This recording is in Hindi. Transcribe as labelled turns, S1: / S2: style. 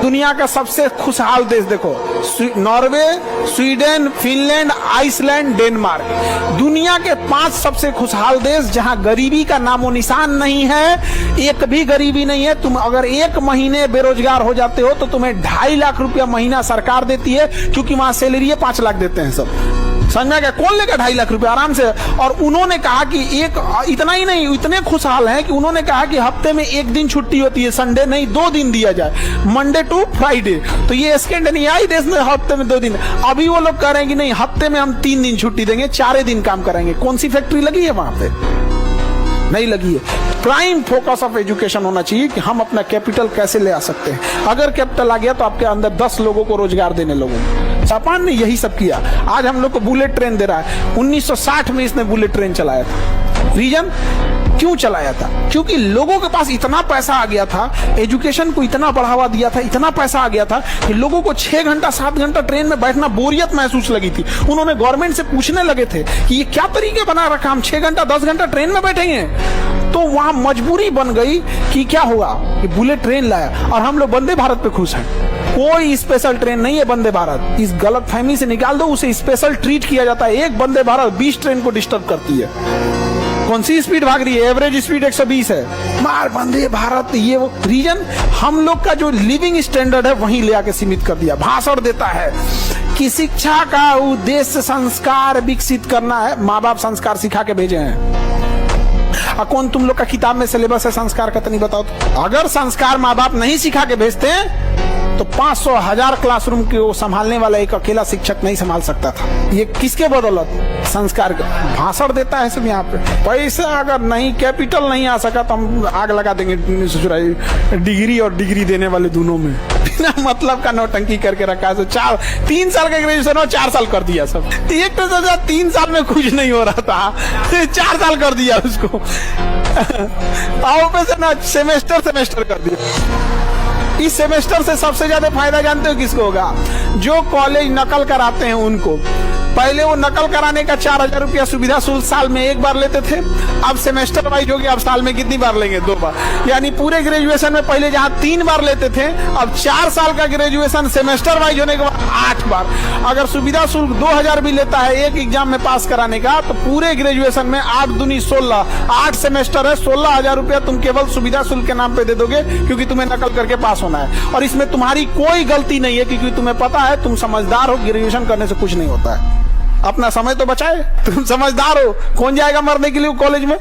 S1: दुनिया का सबसे खुशहाल देश देखो, Norway, Sweden, Finland, Iceland, Denmark. दुनिया के 5 सबसे खुशहाल देश जहां गरीबी का नामो निशान नहीं है, एक भी गरीबी नहीं है। तुम अगर 1 महीने बेरोजगार हो जाते हो तो तुम्हें 2.5 लाख रुपया महीना सरकार देती है, क्योंकि वहां सैलरी 5 लाख देते हैं सब। समझ में आ गया? कौन लेगा 2.5 लाख रुपया आराम से। और उन्होंने कहा कि इतना ही नहीं, इतने खुशहाल हैं कि उन्होंने कहा कि हफ्ते में 1 दिन छुट्टी होती है, संडे नहीं 2 दिन दिया जाए, मंडे टू फ्राइडे। तो ये स्कैंडिनेवियाई देश में हफ्ते में 2 दिन। अभी वो लोग कह रहे हैं कि नहीं, हफ्ते में हम 3 दिन छुट्टी देंगे, 4 दिन काम करेंगे। कौन सी फैक्ट्री लगी है वहां पे? नहीं लगी है। प्राइम फोकस ऑफ एजुकेशन होना चाहिए कि हम अपना कैपिटल कैसे ले आ सकते हैं। अगर कैपिटल आ गया तो आपके अंदर 10 लोगों को रोजगार देने लोगों को। जापान ने यही सब किया। आज हम लोग को बुलेट ट्रेन दे रहा है। 1960 में इसने बुलेट ट्रेन चलाया था। रीजन क्यों चलाया था? क्योंकि लोगों के पास इतना पैसा आ गया था, एजुकेशन को इतना बढ़ावा दिया था, इतना पैसा आ गया था कि लोगों को 6 घंटा 7 घंटा ट्रेन में बैठना बोरियत महसूस लगी थी। उन्होंने गवर्नमेंट से पूछने लगे थे कि ये क्या तरीके बना रखा, हम 6 घंटा 10 घंटा ट्रेन में बैठेंगे। तो वहां मजबूरी बन गई कि क्या होगा, कि बुलेट ट्रेन लाया। और हम लोग वंदे भारत पे खुश हैं। कोई स्पेशल ट्रेन नहीं है वंदे भारत। इस गलत फहमी से निकाल दो, उसे स्पेशल ट्रीट किया जाता है। एक वंदे भारत 20 ट्रेन को डिस्टर्ब करती है। कौन सी स्पीड भाग रही है? एवरेज स्पीड 120 है। मार वंदे भारत, ये वो रीजन हम लोग का जो लिविंग स्टैंडर्ड है वहीं ले आके सीमित कर दिया। भाषण देता है कि शिक्षा का उद्देश्य संस्कार विकसित करना है। माँ बाप संस्कार सिखा के भेजे हैं। कौन तुम लोग का किताब में सिलेबस है संस्कार का? तो नहीं बताओ तो। अगर संस्कार माँ बाप नहीं सिखा के भेजते हैं तो 500 1000 क्लासरूम को संभालने वाला एक अकेला शिक्षक नहीं संभाल सकता था। ये किसके बदौलत? संस्कार का। भाषण देता है सब यहाँ पे। पैसा अगर नहीं, कैपिटल नहीं आ सका तो हम आग लगा देंगे डिग्री और डिग्री देने वाले दोनों में। बिना मतलब का नौटंकी करके रखा है। 3 साल का ग्रेजुएशन हो, 4 साल कर दिया सब। एक तो 3 साल में कुछ नहीं हो रहा था, 4 साल कर दिया उसको। आओ पे से ना सेमेस्टर कर दिया। इस सेमेस्टर से सबसे ज्यादा फायदा जानते हो किसको होगा? जो कॉलेज नकल कराते हैं उनको। पहले वो नकल कराने का 4000 रुपया सुविधा शुल्क साल में 1 बार लेते थे। अब सेमेस्टर वाइज हो गया, अब साल में कितनी बार लेंगे? 2 बार। यानी पूरे ग्रेजुएशन में पहले जहां 3 बार लेते थे, अब 4 साल का ग्रेजुएशन सेमेस्टर वाइज होने के बाद 8 बार। अगर सुविधा शुल्क 2000 भी लेता है एक एग्जाम में पास कराने का, तो पूरे ग्रेजुएशन में 8 दूनी 16, 8 सेमेस्टर है, 16,000 रुपया तुम केवल सुविधा शुल्क के नाम पे दे दोगे, क्योंकि तुम्हें नकल करके पास होना है। और इसमें तुम्हारी कोई गलती नहीं है, क्योंकि तुम्हें पता है, तुम समझदार हो, ग्रेजुएशन करने से कुछ नहीं होता है। अपना समय तो बचाए, तुम समझदार हो। कौन जाएगा मरने के लिए कॉलेज में?